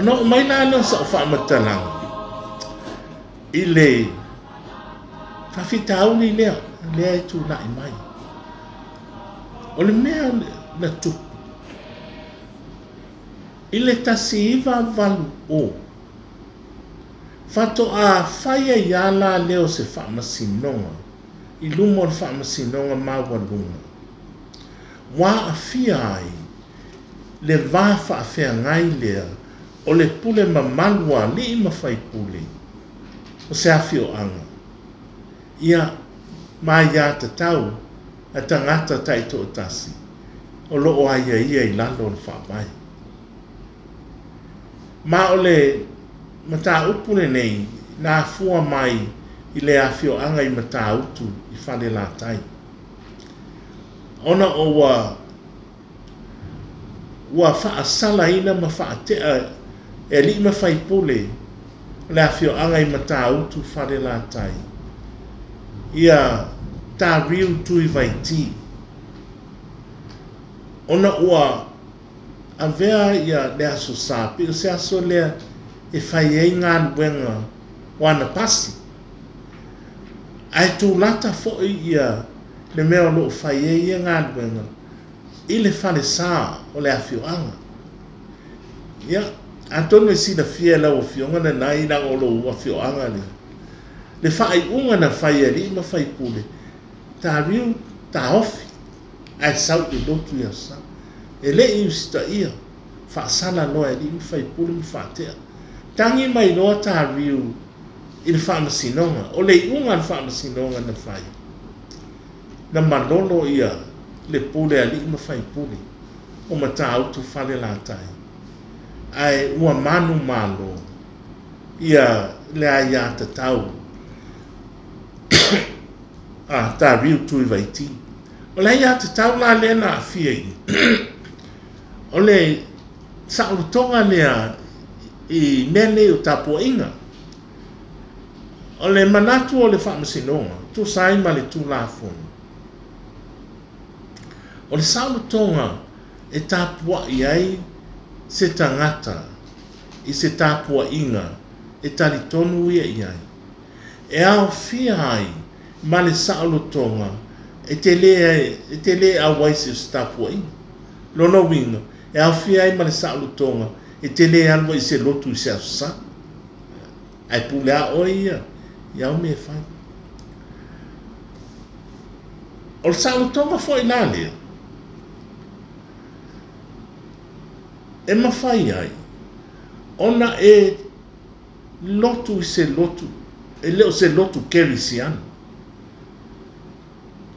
No mai na no sa fa matalang ile fa fitau ni le tu na mai o le mea na tu ile tasiva valu o fato a faia yala leo se fa masinonga i lumo fa masinonga mawalunga wa afia ai le va fa afia ngai lea o le pule mamalua li ma fai pule o se afio anga ia mai ya tatau a tangata taito o tasi o loo aia ia i lalo le whaapai ma o le mata upule nei na fua mai i le afio anga i mata utu i whale la tai ona o wa whaasala ina ma whaatea e li ma fai pule le afio anga i mata utu whare la tai ia ta riu tui vai ti ona ua a vea ia le aso sapi o se aso lea e fai e ngā buenga wana pasi ai tu lata foi ia le mea lo fai e ia ngā buenga i le fale sa o le afio anga ia Antono e sina fia la o fionga na nai na o lo ua fio anga ni. Le fai unga na fai ali ma fai pule. Ta riu, ta ofi. Ai sau i lotu ia sa. E le i usita ia. Fa sala loa ali mi fai pule mi fa tea. Tangi mai loa ta riu i le fa masinonga. O le unga le fa masinonga na fai. Na malolo ia le pule ali ma fai pule. O mata autu fale la tai. Ai ua manu malo ia le aia tatau ta riu tui vai ti o le aia tatau la le na fiei o le sautonga lea i nene o tapo inga o le manatu o le whamasinonga tu sai ma le tu la fonu o le sautonga e tapua i ai se tangata i se tapua inga e talitonu ia iai. E au fia ai ma le saalotonga e te le a waisi o se tapua inga. Lono winga e au fia ai ma le saalotonga e te le alwa i se lotu i se asusa. Ai pule a oi ia, iau me fai. O le saalotonga fo i la lea. E mawhai ai, ona e lotu i se lotu, e leo se lotu kerisian.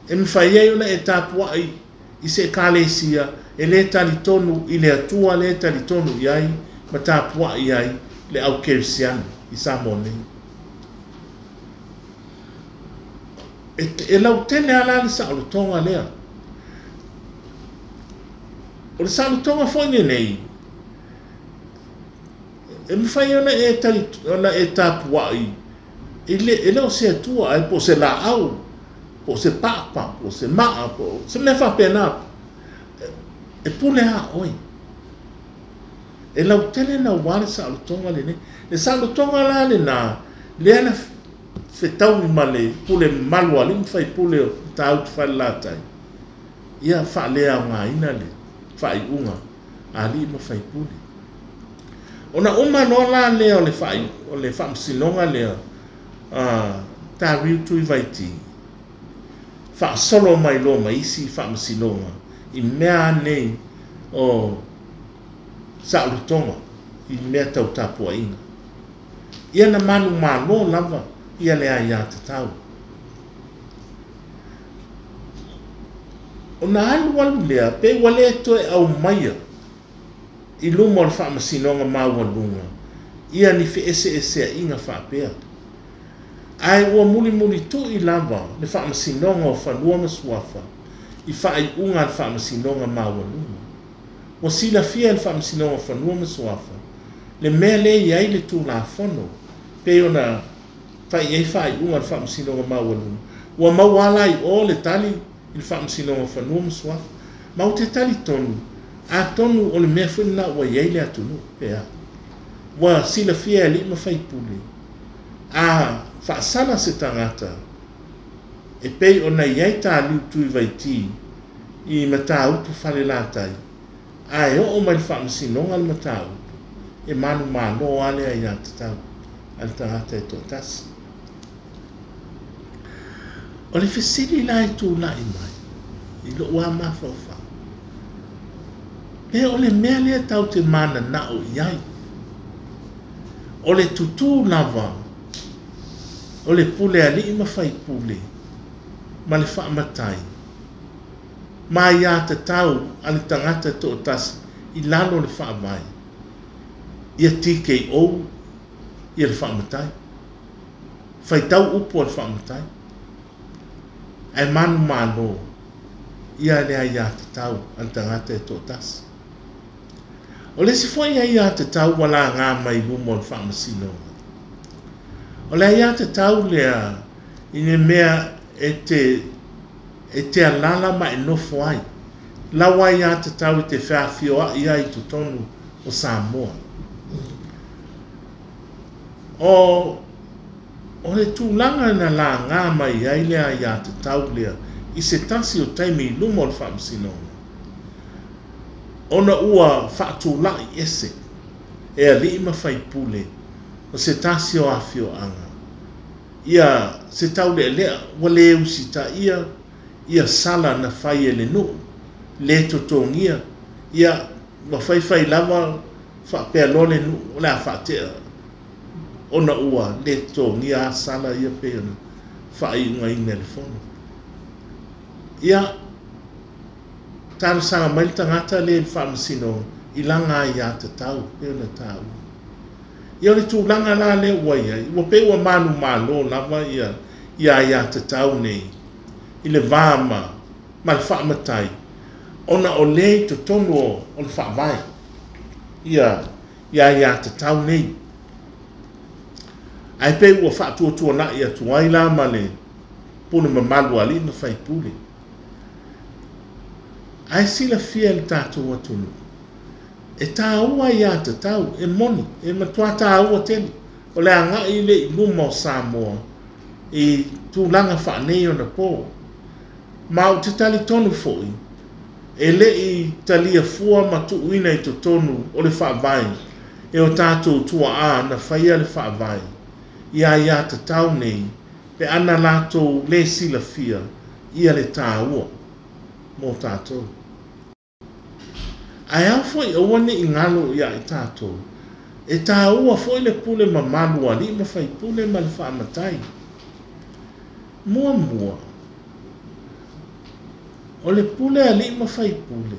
E mawhai ai ona e tapua i se kalesia, e le talitonu i le atua le talitonu i ai, ma tapua i ai le au kerisian i Samone. E lau tene ala le saalotonga lea. O le saalotonga fwene nei, e mi fai ona e tapua i ele o se atua ai po se la au po se papa po se maa po se me fa pena e pule a oi e lau tele na wale sa alutonga le ne le sa alutonga la le na le ana fetau i male pule malua li mi fai pule o tau tu fai la tai ia fa lea ngā ina le fai unga a li ma fai pule ona uma no la le o le fa msinonga le ta riu tui vai ti fa solo mai lo mai si fa msinonga i mea nei o sa lutonga i mea tau tapua inga ia na manu malo lava ia le aia tatau ona alu walu lea pe wale toe au maia i lumo le whamasinonga maua lunga ia ni fe ese inga whaapea. Ai ua muli tu I lava le whaamasinonga o whanua masuafa I whaai unga le whaamasinonga mawalunga. Wa sila fia le whaamasinonga o whanua masuafa le mea le iai le tu la whono pe ona whaai unga le whaamasinonga mawalunga. Wa mawala I o le tali I le whaamasinonga o whanua masuafa. Mau te tali tonu a tonu o le mea whenna wa iai le atunu pea. Wa sila fia li ma whaipule. A whaasala se tangata e pei o nei iai tā liu tui vai ti I mata upu whale lātai a e o mai whaamasinonga le mata upu e manu māno ale ai a te tau al tangata e tō tasi o le whesiri lai tū lai mai I lo ua mawhawha pe o le mea lea tau te mana na o iai o le tutu lava o le pule ali ma fai pule ma le whaamatai ma ia te tau ali tangata to tas I lalo le whaamai ia tike o ia le whaamatai fai tau upo le whaamatai ai manu malo ia le ia te tau ali tangata to tas o le si foi ia te tau wala ngā mai lumo le whaamasino o le ia te tau lea ine mea e te alala ma e nofo ai. Lawa ia te tau te whaafio a ia I tutonu o Samoa. O le tūlanga na la ngā mai ai lea ia te tau lea I se tasi o taimi I lumo le whaamasino. Ona ua whaatūlai ese e a li ma whaipule o se tasi o awhio anga. Ia se tau lea wa le usita ia sala na whai e le nu, le totongia, ia wa whai lava whapea lo le nu, o lea whatea ona ua le totongia sala ia peona whai unga I telefono. Ia tala sanga mai tangata le whaamasino I langa ia te tau, peona tau. Ia le tūlanga la le waia, ua pe ua manu malo lava ia te tau nei, I le vāma, ma le whaamatai, ona o le to tonu o le whaavai, ia te tau nei. Ai pe ua whaatua na ia tuai la ma le pune mamalu ali na whaipule. Ai sila fia le tātou atunu. E tā ua ia te tau, e moni, e matua tā ua tele. O le anga I le I luma o Samoa, I tūlanga whaanei o na pō. Ma o te tali tonu foi, e le I talia fua ma tu uina I to tonu o le whaavai, e o tātou tua a na whaia le whaavai. Ia te tau nei, pe ana lātou le sila fia, ia le tā ua, mō tātou. Ai au foi o wane I ngalo ia I tātou. E tā ua foi le pule ma malua li ma fai pule ma le whaamatai. Mua. O le pule a li ma fai pule.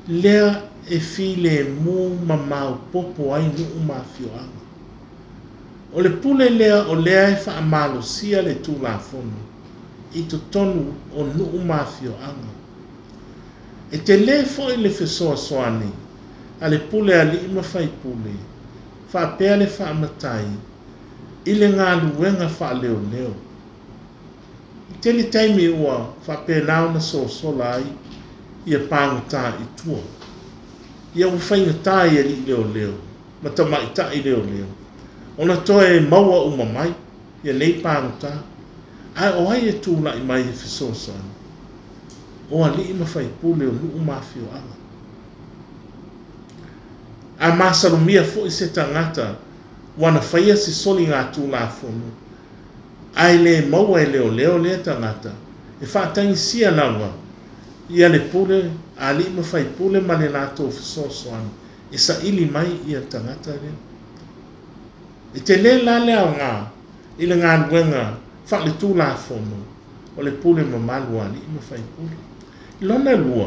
Lea e file mu ma mau popo ai nu umafio anga. O le pule lea o lea e whaamalo sia le tū la fono. I to tonu o nu umafio anga. E te le foi le fesoa soani, a le pule a li ma fai pule, whaapea le whaamatai, I le ngā luenga wha leo. I te li taimi ua whaapea nao na sola ai, ia pāngata I tua. Ia uwhainga tai e li leo, ma ta mai ta I leo. Ona toe maua umamai, ia nei pāngata, ai o ai e tūla I mai e fesoa soani. O ali ma fai pule o nuu mafio anga. A masalumia fo I se tangata wana faia se soli ngā tū la fono. Ai le maua e leo le tangata. E whaatangi sia lawa. Ia le pule, ali ma fai pule ma le lato fisosoan. E sa ili mai ia tangata le. E te le la leo ngā, I le ngā luenga, wha le tū la fono. O le pule ma malua ali ma fai pule. Lona lua.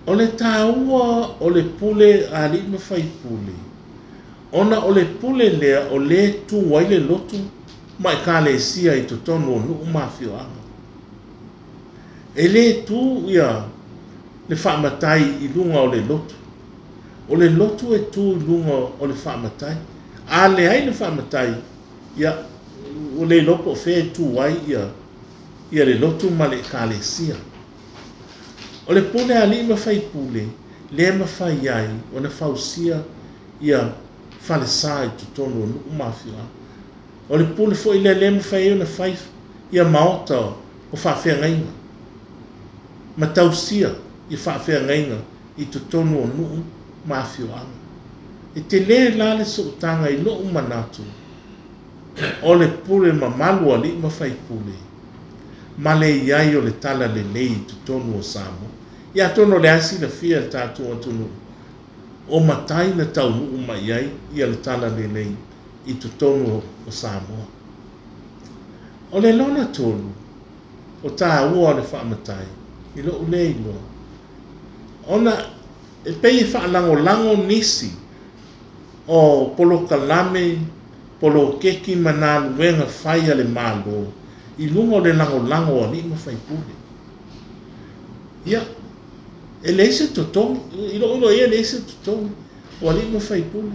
O le tāua o le pule a li ma fai pule. Ona o le pule lea o le tu waile lotu mai ka le sia i to tonu o nuu mawhioanga. E le tu ia le whaamatai i lunga o le lotu. O le lotu e tu i lunga o le whaamatai. A le ai le whaamatai ia o le lopo whea tu wai ia le lotu ma le ka le sia. O le pule a li ma fai pule, le ma fai ai, o na fausia ia fale sa i tu tonu o nuu mawhioanga. O le pule fo i le ma fai o na fai ia maota o whawhia ngainga. Ma tausia i whawhia ngainga i tu tonu o nuu mawhioanga. E te le la le soutanga i loo manatu. O le pule ma malua li ma fai pule. Ma le iai o le tala le lei tu tonu o Samoa. Ia tono le asi la fia tatu o tunu. O matai na tau nuu ma iai ia le tala le lei i tu tonu o Samoa. O le lona tonu o tā ua le whaamatai i loo le iloa. Ona e pei whaalango lango nisi o polo kalame, polo keki manalu wenga whaia le malo i lungo le lango o li ma whai pule. Ia, e leise totongi, i lo ia leise totongi o li ma whai pule.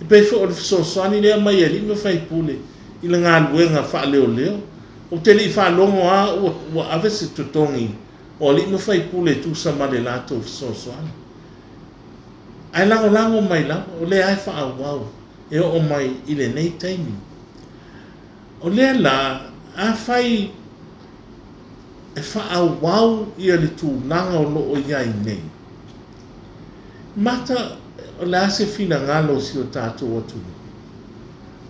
E pei wha o le whasosani lea mai a li ma whai pule i le ngā luenga wha leo leo. O te li wha longo a ua ave se totongi o li ma whai pule tu sa ma le lato whasosani. Ai lango mai lango, o le ai wha au e o mai i le nei taimi. O le la, a whai e wha au ia le tūnanga o loo iai nei. Mata o le ase fina ngalo si o tātou atunu.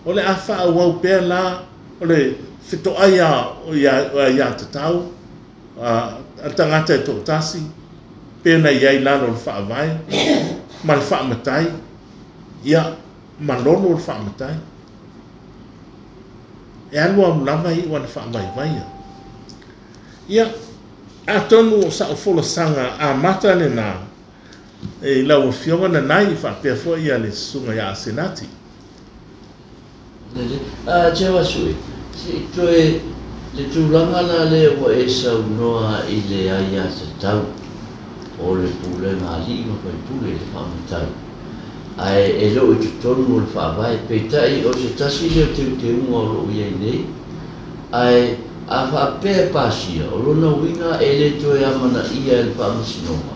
O le a wha au pēr la, o le whito aia o ia tatau, a tangata e tō tasi, pēna iai lano le wha avai, ma le whaamatai, ia malono le whaamatai. E alua mlawa i wana whaamai vaia. Ia, a tonu o sa o fola sanga a mata le nā, e lau fionga na nai i whapea fo ia le sunga ia senati. Tewa sui, toe le tūlanga la le wa e sau noa i le aia te tau o le pule ngā li ma pai pule le whaamatai. Ai e lo i tutonu o le whaavai, peitai o se tasi leo te unga o lo iai nei. Ai a whaapea pasia, o lona winga e le toe amana ia le whaamasinonga.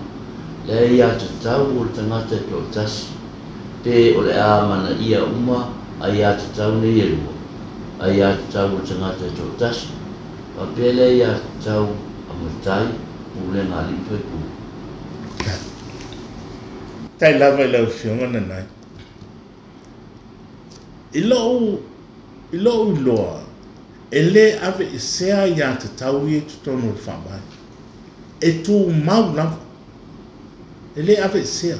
Le ia te tau o le tangata e tō tasi. Pe o le amana ia uma, ai a te tau nei e lua. Ai a te tau o le tangata e tō tasi. Whapea le ia te tau amatai, pule ngā li pai pule. Tai lava i lau fionga na nai. I loo loa, e le ave i sea ia te tau i e tutonu o le whamai. E tū mau lava. E le ave i sea.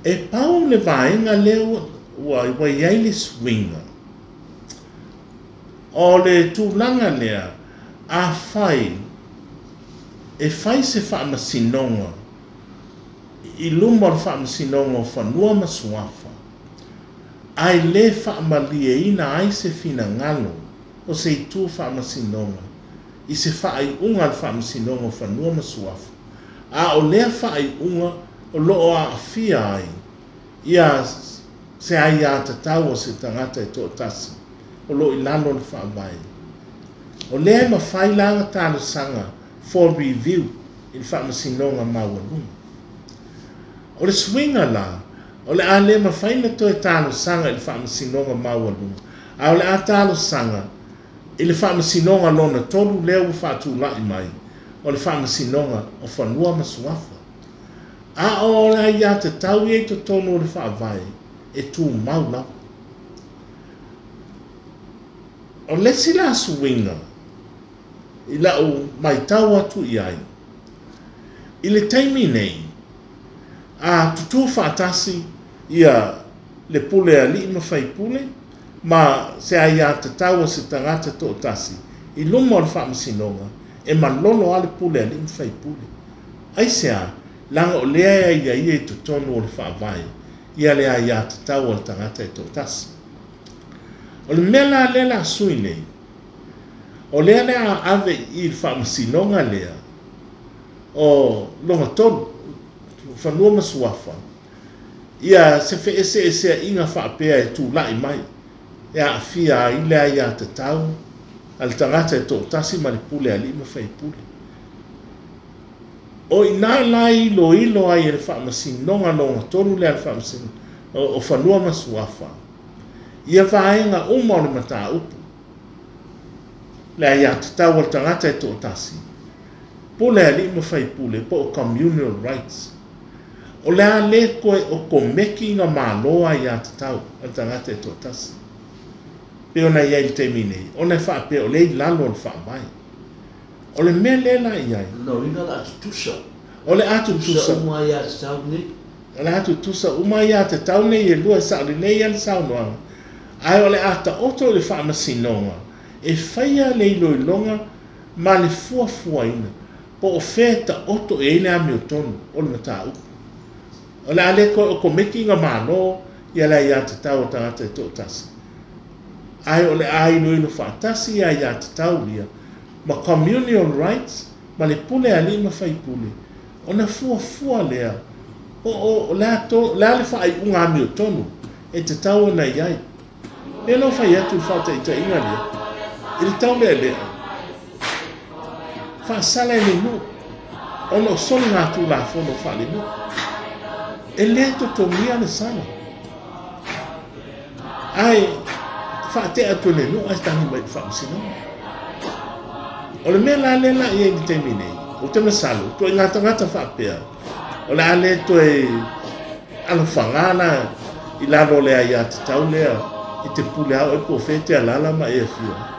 E pau le vaenga leo wa iai le swinga. O le tūlanga lea, a whai, e whai se whaamasinonga, i luma le whaamasinonga o whanua masuafa. Ai le whaamalie ina ai se fina ngalo o se i tū whaamasinonga. I se whaai unga le whaamasinonga o whanua masuafa. A o lea whaai unga o loo a awhia ai. Ia se ai a tatau o se tangata e tō tasi. O loo i lalo le whaamai. O lea ma whailanga tāna sanga for review i le whaamasinonga mawanunga. O le swinga la, o le a le ma whaina toi tāna sanga i le whaamasinonga mawanunga. A o le a tāna sanga i le whaamasinonga lona tolu leo whaatu lai mai. O le whaamasinonga o whanua masuafa. A o le ia te tau i to tono o le whaavai e tū maula. O le sila swinga i lau mai tau atu i ai. I le taimi nei, a tutu whaatasi ia le pule a li ma whai pule, ma se ai a te tau o se tangata tō tasi, i luma o le whaamasinonga, e ma lolo ale pule a li ma whai pule. ai sea langa o lea ia tu tonu o le whaavai ia lea ia te tau o le tangata e tō tasi. O le mea la sui nei, o lea lea ave i le whaamasinonga lea o longa tonu, whanua masuafa, ia se fe ese inga whaapea e tū lai mai, ia a fia i lea ia te tau, al tangata e tō tasi ma le pule a lima whai pule. O ina la ilo ai e le whaamasinonga longa tonu lea le whaamasinonga o whanua masuafa. Ia vaenga uma o le mata upu. Lea ia te tau al tangata e tō tasi. Pule a lima whai pule po o communal rights. O lea le koe o ko meki nga māloa ia te tau al tangata e tō tasi. Pe ona ia i te minei. Ona whaapea o le i lalo o le whaamai. O le mea lela iai. No, ina la atu tusa. O le atu tusa. Tusa uma ia te tau ni. O le atu tusa uma ia te tau nei e lua sa nei al saunoanga. Ai o le ata oto le whaamasinonga. E whaia le iloilonga ma le fuafuaina. Po o feta oto e ile ame o tonu. O le mata upu. O le ale koe o ko meki nga mano ia le ia te tau o tangata e tō tasi. Ai o le a iloilo whaatasi ia te tau lia. Ma communal rights, ma le pule a lima whai pule. O na fua lea. O lea le whai unga ami o tonu. E te tau na iai. E no whai atu whauta i ta inga lea. I le tau lea lea. Wha sala e le nu. O no soli ngā tū la whono wha le nu. E lea to to mia le sana. Ai, wha te atu le nu, ai tangi mai wha msinama. O le mea la lela i e ni te minei, o te masalu, to e ngata whaapea. O le ale to e alo whangana i lalo lea i a te tau lea, i te pule au e po fete a lala ma e a fia.